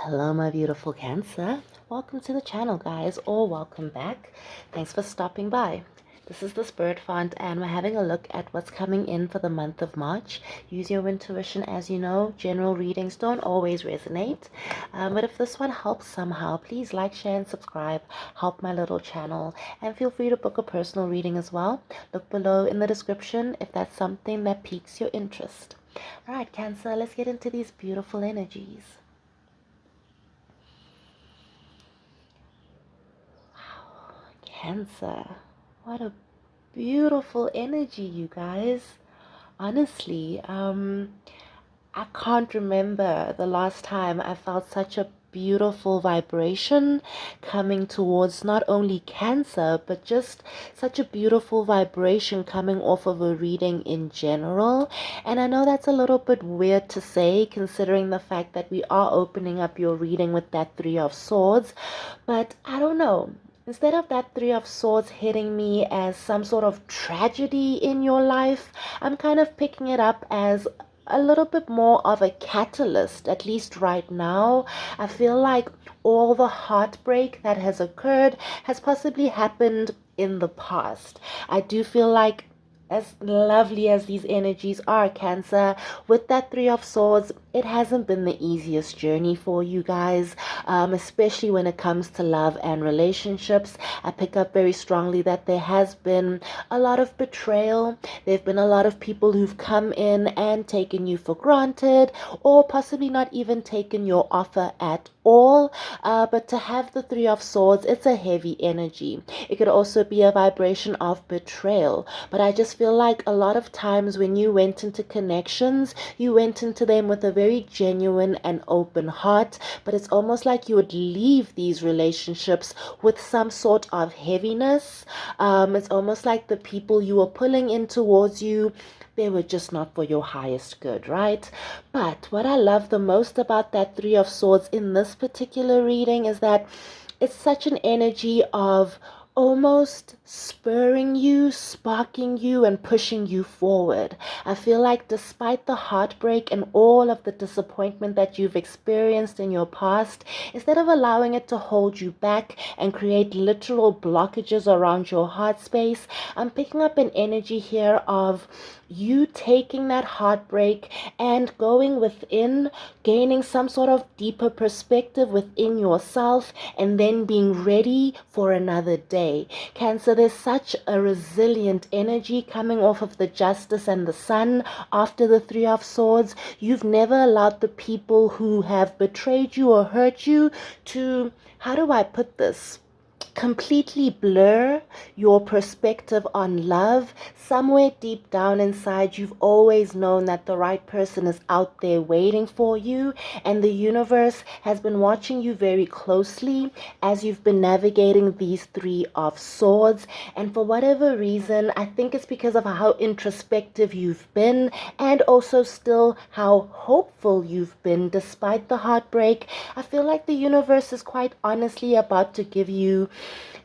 Hello, my beautiful Cancer. Welcome to the channel, guys, or welcome back. Thanks for stopping by. This is the Spirit Font, and we're having a look at what's coming in for the month of March. Use your intuition. As you know, general readings don't always resonate. But if this one helps somehow, please like, share, and subscribe. Help my little channel. And feel free to book a personal reading as well. Look below in the description if that's something that piques your interest. All right, Cancer, let's get into these beautiful energies. Cancer. What a beautiful energy, you guys. Honestly, I can't remember the last time I felt such a beautiful vibration coming towards not only Cancer, but just such a beautiful vibration coming off of a reading in general. And I know that's a little bit weird to say, considering the fact that we are opening up your reading with that Three of Swords, but I don't know. Instead of that Three of Swords hitting me as some sort of tragedy in your life, I'm kind of picking it up as a little bit more of a catalyst, at least right now. I feel like all the heartbreak that has occurred has possibly happened in the past. I do feel like, as lovely as these energies are, Cancer, with that Three of Swords, it hasn't been the easiest journey for you guys, especially when it comes to love and relationships. I pick up very strongly that there has been a lot of betrayal. There have been a lot of people who've come in and taken you for granted, or possibly not even taken your offer at all. But to have the Three of Swords, it's a heavy energy. It could also be a vibration of betrayal. But I just feel like a lot of times when you went into connections, you went into them with a very genuine and open heart, but it's almost like you would leave these relationships with some sort of heaviness. It's almost like the people you were pulling in towards you, they were just not for your highest good, right? But what I love the most about that Three of Swords in this particular reading is that it's such an energy of almost spurring you, sparking you, and pushing you forward. I feel like despite the heartbreak and all of the disappointment that you've experienced in your past, instead of allowing it to hold you back and create literal blockages around your heart space, I'm picking up an energy here of you taking that heartbreak and going within, gaining some sort of deeper perspective within yourself, and then being ready for another day. Cancer, there's such a resilient energy coming off of the Justice and the Sun after the Three of Swords. You've never allowed the people who have betrayed you or hurt you to, how do I put this, completely blur your perspective on love. Somewhere deep down inside, you've always known that the right person is out there waiting for you, and the universe has been watching you very closely as you've been navigating these Three of Swords. And for whatever reason, I think it's because of how introspective you've been, and also still how hopeful you've been despite the heartbreak. I feel like the universe is quite honestly about to give you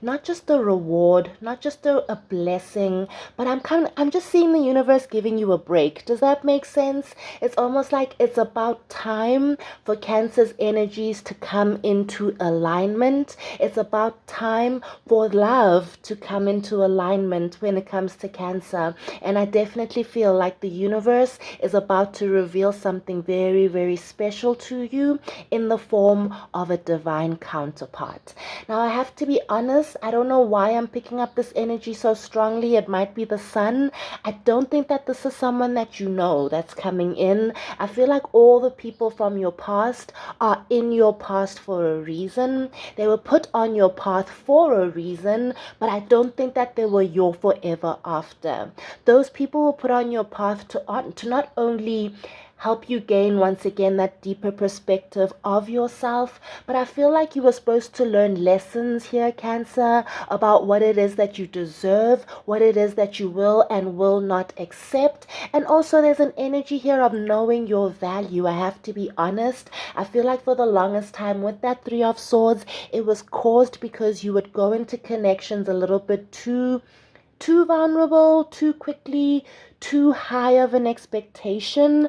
not just a reward, not just a blessing, but I'm just seeing the universe giving you a break. Does that make sense? It's almost like it's about time for Cancer's energies to come into alignment. It's about time for love to come into alignment when it comes to Cancer. And I definitely feel like the universe is about to reveal something very, very special to you in the form of a divine counterpart. Now, I have to be honest, I don't know why I'm picking up this energy so strongly. It might be the Sun. I don't think that this is someone that you know that's coming in. I feel like all the people from your past are in your past for a reason. They were put on your path for a reason, but I don't think that they were your forever after. Those people were put on your path to not only help you gain once again that deeper perspective of yourself, but I feel like you were supposed to learn lessons here, Cancer, about what it is that you deserve, what it is that you will and will not accept. And also there's an energy here of knowing your value. I have to be honest, I feel like for the longest time with that Three of Swords, it was caused because you would go into connections a little bit too vulnerable, too quickly, too high of an expectation.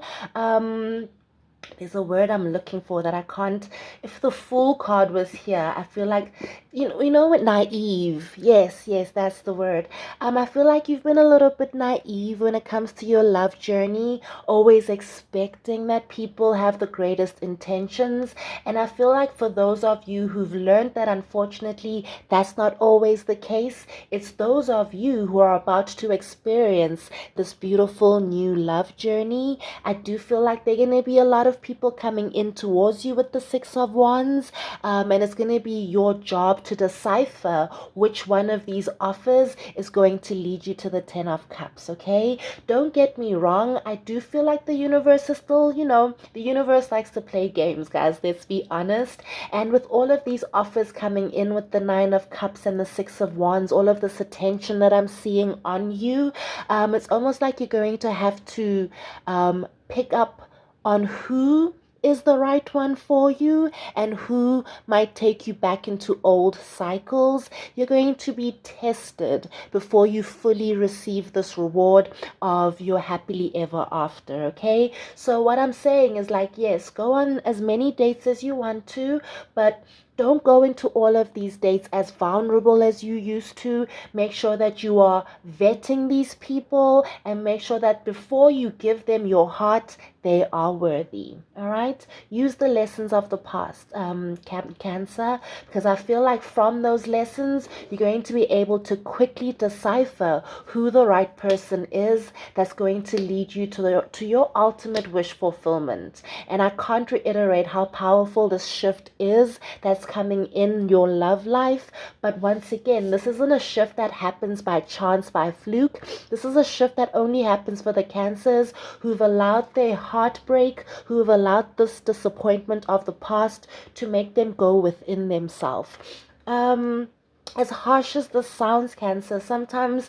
there's a word I'm looking for that I can't. If the Fool card was here, I feel like, you know what, naive. Yes, yes, that's the word. I feel like you've been a little bit naive when it comes to your love journey, always expecting that people have the greatest intentions. And I feel like for those of you who've learned that unfortunately that's not always the case, it's those of you who are about to experience this beautiful new love journey. I do feel like there are going to be a lot of people coming in towards you with the Six of Wands, and it's going to be your job to decipher which one of these offers is going to lead you to the Ten of Cups, okay? Don't get me wrong, I do feel like the universe is still, the universe likes to play games, guys, let's be honest. And with all of these offers coming in with the Nine of Cups and the Six of Wands, all of this attention that I'm seeing on you, it's almost like you're going to have to pick up on who is the right one for you and who might take you back into old cycles. You're going to be tested before you fully receive this reward of your happily ever after, okay? So what I'm saying is, like, yes, go on as many dates as you want to, but don't go into all of these dates as vulnerable as you used to. Make sure that you are vetting these people and make sure that before you give them your heart, they are worthy. All right? Use the lessons of the past, Cancer, because I feel like from those lessons, you're going to be able to quickly decipher who the right person is that's going to lead you to your ultimate wish fulfillment. And I can't reiterate how powerful this shift is that's coming in your love life. But once again, this isn't a shift that happens by chance, by fluke. This is a shift that only happens for the Cancers who've allowed their heartbreak, who've allowed this disappointment of the past to make them go within themselves. As harsh as this sounds, Cancer, sometimes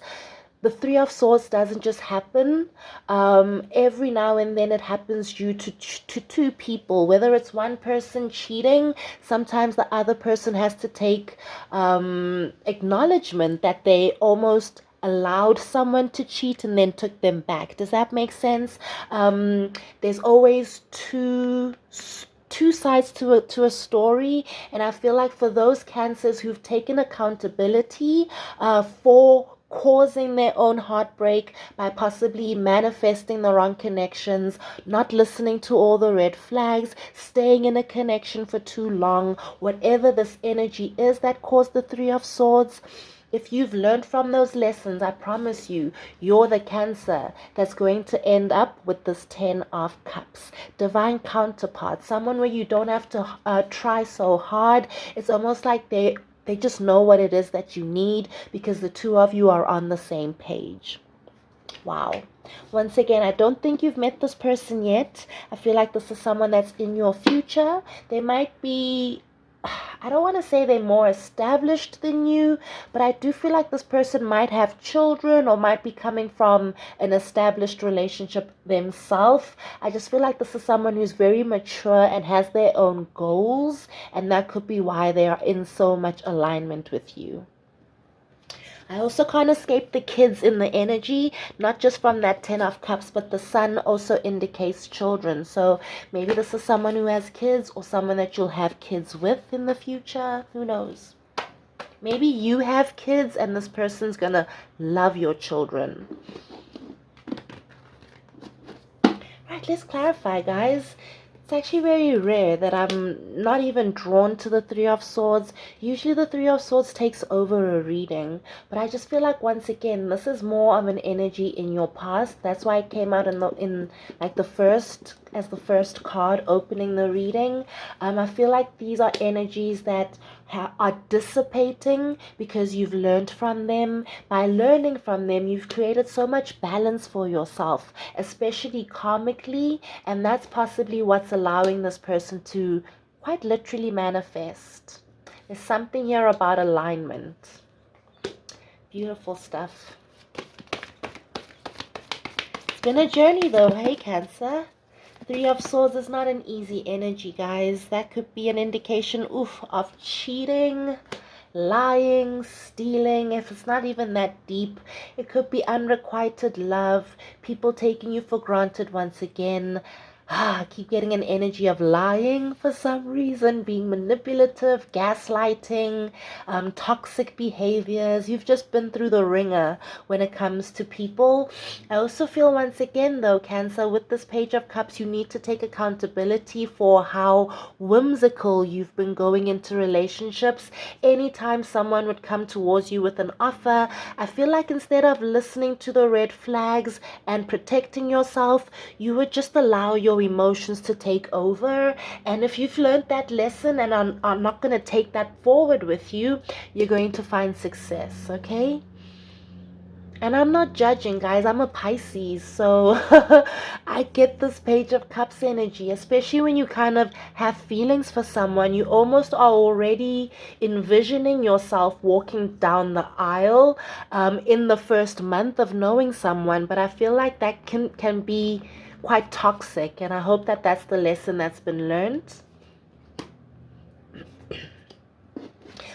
the Three of Swords doesn't just happen. Every now and then it happens due to two people, whether it's one person cheating. Sometimes the other person has to take acknowledgement that they almost allowed someone to cheat and then took them back. Does that make sense? There's always two sides to a story, and I feel like for those Cancers who've taken accountability for causing their own heartbreak by possibly manifesting the wrong connections, not listening to all the red flags, staying in a connection for too long, whatever this energy is that caused the Three of Swords. If you've learned from those lessons, I promise you, you're the Cancer that's going to end up with this Ten of Cups. Divine counterpart, someone where you don't have to try so hard. It's almost like they just know what it is that you need because the two of you are on the same page. Wow. Once again, I don't think you've met this person yet. I feel like this is someone that's in your future. They might be, I don't want to say they're more established than you, but I do feel like this person might have children or might be coming from an established relationship themselves. I just feel like this is someone who's very mature and has their own goals, and that could be why they are in so much alignment with you. I also can't escape the kids in the energy, not just from that Ten of Cups, but the Sun also indicates children. So maybe this is someone who has kids or someone that you'll have kids with in the future. Who knows? Maybe you have kids and this person's gonna love your children. Right, let's clarify, guys. It's actually very rare that I'm not even drawn to the Three of Swords. Usually the Three of Swords takes over a reading. But I just feel like, once again, this is more of an energy in your past. That's why it came out in like the first card opening the reading. I feel like these are energies that are dissipating because you've learned from them. By learning from them, you've created so much balance for yourself, especially karmically, and that's possibly what's allowing this person to quite literally manifest. There's something here about alignment. Beautiful stuff. It's been a journey though, hey Cancer. Three of Swords is not an easy energy, guys. That could be an indication, of cheating, lying, stealing. If it's not even that deep, it could be unrequited love, people taking you for granted once again. I keep getting an energy of lying for some reason, being manipulative, gaslighting, toxic behaviors. You've just been through the ringer when it comes to people. I also feel once again though, Cancer, with this Page of Cups, you need to take accountability for how whimsical you've been going into relationships. Anytime someone would come towards you with an offer, I feel like instead of listening to the red flags and protecting yourself, you would just allow your emotions to take over. And if you've learned that lesson and are not going to take that forward with you, you're going to find success, okay? And I'm not judging, guys. I'm a Pisces, so I get this Page of Cups energy, especially when you kind of have feelings for someone. You almost are already envisioning yourself walking down the aisle in the first month of knowing someone. But I feel like that can be quite toxic, and I hope that that's the lesson that's been learned.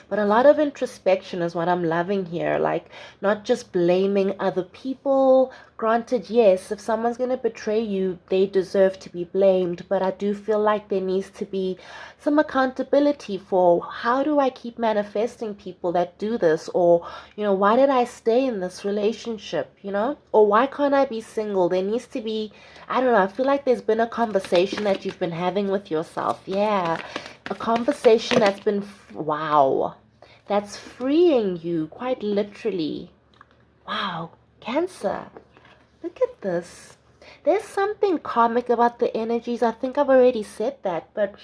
But a lot of introspection is what I'm loving here. Like, not just blaming other people. Granted, yes, if someone's going to betray you, they deserve to be blamed. But I do feel like there needs to be some accountability for how do I keep manifesting people that do this? Or, why did I stay in this relationship? Or why can't I be single? There needs to be, I don't know, I feel like there's been a conversation that you've been having with yourself. Yeah. A conversation that's been, wow, that's freeing you, quite literally. Wow, Cancer, look at this. There's something karmic about the energies. I think I've already said that, but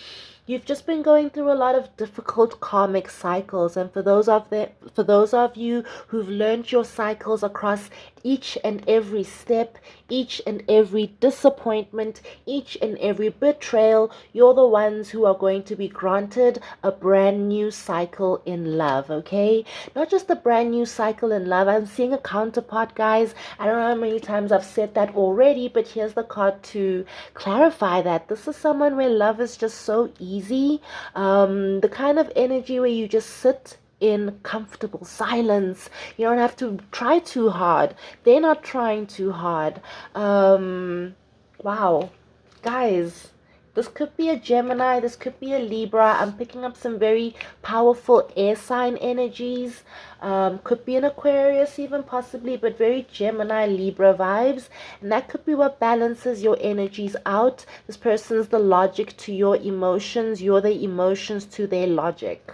you've just been going through a lot of difficult karmic cycles, and for those of you who've learned your cycles across each and every step, each and every disappointment, each and every betrayal, you're the ones who are going to be granted a brand new cycle in love, okay? Not just a brand new cycle in love. I'm seeing a counterpart, guys. I don't know how many times I've said that already, but here's the card to clarify that. This is someone where love is just so easy. The kind of energy where you just sit in comfortable silence. You don't have to try too hard. They're not trying too hard. Wow, guys, this could be a Gemini, this could be a Libra. I'm picking up some very powerful air sign energies. Could be an Aquarius even possibly, but very Gemini, Libra vibes. And that could be what balances your energies out. This person's the logic to your emotions. You're the emotions to their logic.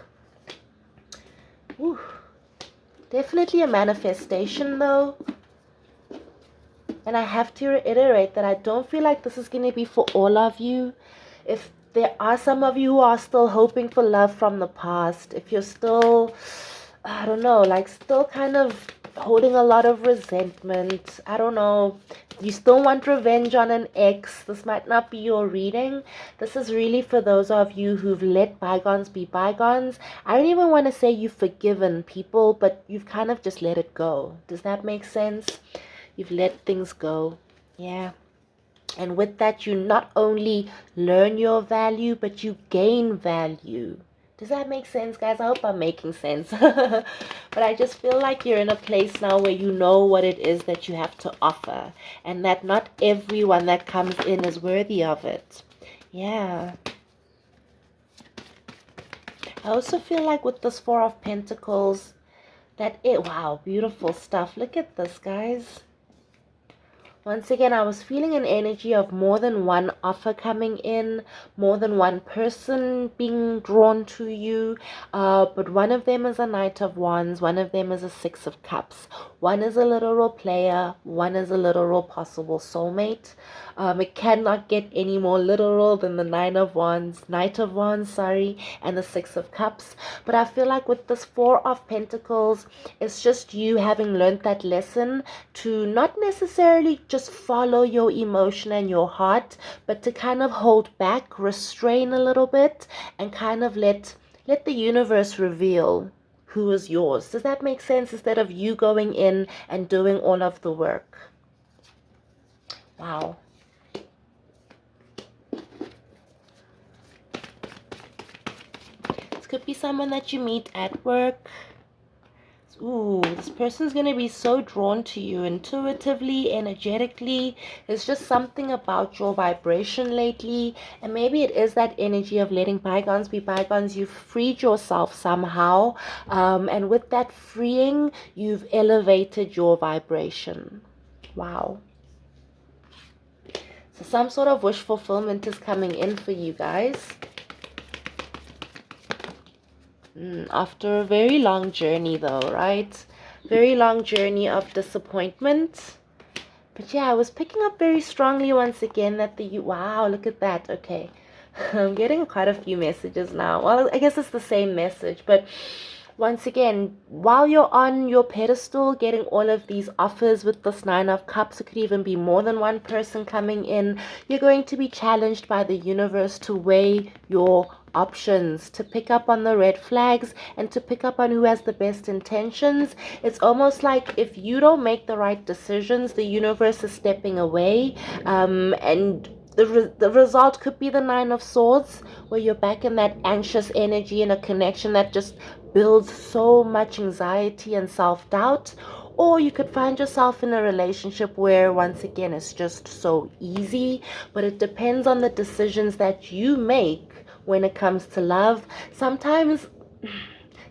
Whew. Definitely a manifestation though. And I have to reiterate that I don't feel like this is going to be for all of you. If there are some of you who are still hoping for love from the past, if you're still, I don't know, like still kind of holding a lot of resentment, I don't know, you still want revenge on an ex, this might not be your reading. This is really for those of you who've let bygones be bygones. I don't even want to say you've forgiven people, but you've kind of just let it go. Does that make sense? You've let things go. Yeah. And with that, you not only learn your value, but you gain value. Does that make sense, guys? I hope I'm making sense. But I just feel like you're in a place now where you know what it is that you have to offer. And that not everyone that comes in is worthy of it. Yeah. I also feel like with this Four of Pentacles, wow, beautiful stuff. Look at this, guys. Once again, I was feeling an energy of more than one offer coming in, more than one person being drawn to you. But one of them is a Knight of Wands, one of them is a Six of Cups. One is a literal player, one is a literal possible soulmate. It cannot get any more literal than the Knight of Wands, and the Six of Cups. But I feel like with this Four of Pentacles, it's just you having learned that lesson to not necessarily just follow your emotion and your heart, but to kind of hold back, restrain a little bit, and kind of let the universe reveal who is yours. Does that make sense? Instead of you going in and doing all of the work. Wow. This could be someone that you meet at work. ooh, this person's going to be so drawn to you intuitively, energetically. There's just something about your vibration lately. And maybe it is that energy of letting bygones be bygones. You've freed yourself somehow. And with that freeing, you've elevated your vibration. Wow. So some sort of wish fulfillment is coming in for you guys. After a very long journey though, right? Very long journey of disappointment. But yeah, I was picking up very strongly once again that wow, look at that. Okay. I'm getting quite a few messages now. Well, I guess it's the same message, but once again, while you're on your pedestal getting all of these offers with this Nine of Cups, it could even be more than one person coming in, you're going to be challenged by the universe to weigh your options, to pick up on the red flags and to pick up on who has the best intentions. It's almost like if you don't make the right decisions, the universe is stepping away, and the result could be the Nine of Swords, where you're back in that anxious energy and a connection that just builds so much anxiety and self-doubt. Or you could find yourself in a relationship where, once again, it's just so easy, but it depends on the decisions that you make when it comes to love. Sometimes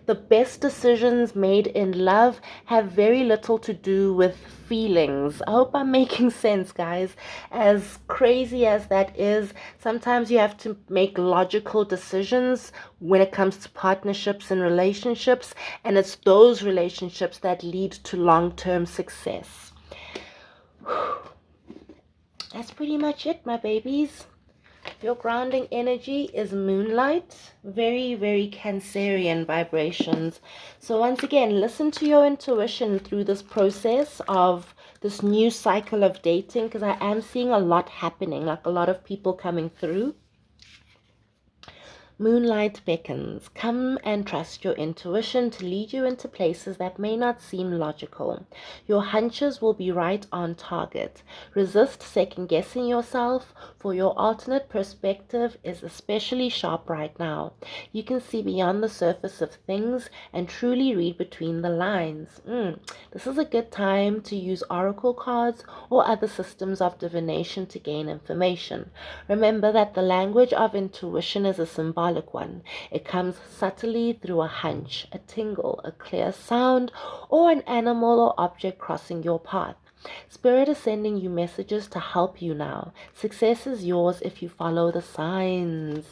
the best decisions made in love have very little to do with feelings. I hope I'm making sense, guys. As crazy as that is, sometimes you have to make logical decisions when it comes to partnerships and relationships, and it's those relationships that lead to long-term success. That's pretty much it, my babies. Your grounding energy is moonlight, very, very Cancerian vibrations. So once again, listen to your intuition through this process of this new cycle of dating, because I am seeing a lot happening, like a lot of people coming through. Moonlight beckons. Come and trust your intuition to lead you into places that may not seem logical. Your hunches will be right on target. Resist second-guessing yourself, for your alternate perspective is especially sharp right now. You can see beyond the surface of things and truly read between the lines. This is a good time to use oracle cards or other systems of divination to gain information. Remember that the language of intuition is a symbolic one. It comes subtly through a hunch, a tingle, a clear sound, or an animal or object crossing your path. Spirit is sending you messages to help you now. Success is yours if you follow the signs.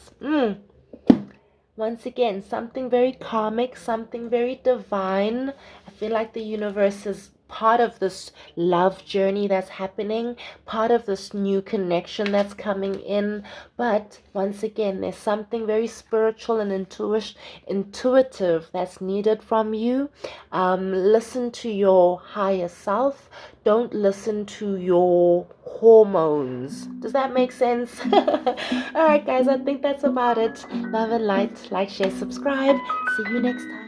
Once again, something very karmic, something very divine. I feel like the universe is part of this love journey that's happening, part of this new connection that's coming in. But once again, there's something very spiritual and intuitive that's needed from you. Listen to your higher self. Don't listen to your hormones. Does that make sense? All right, guys, I think that's about it. Love and light. Like, share, subscribe. See you next time.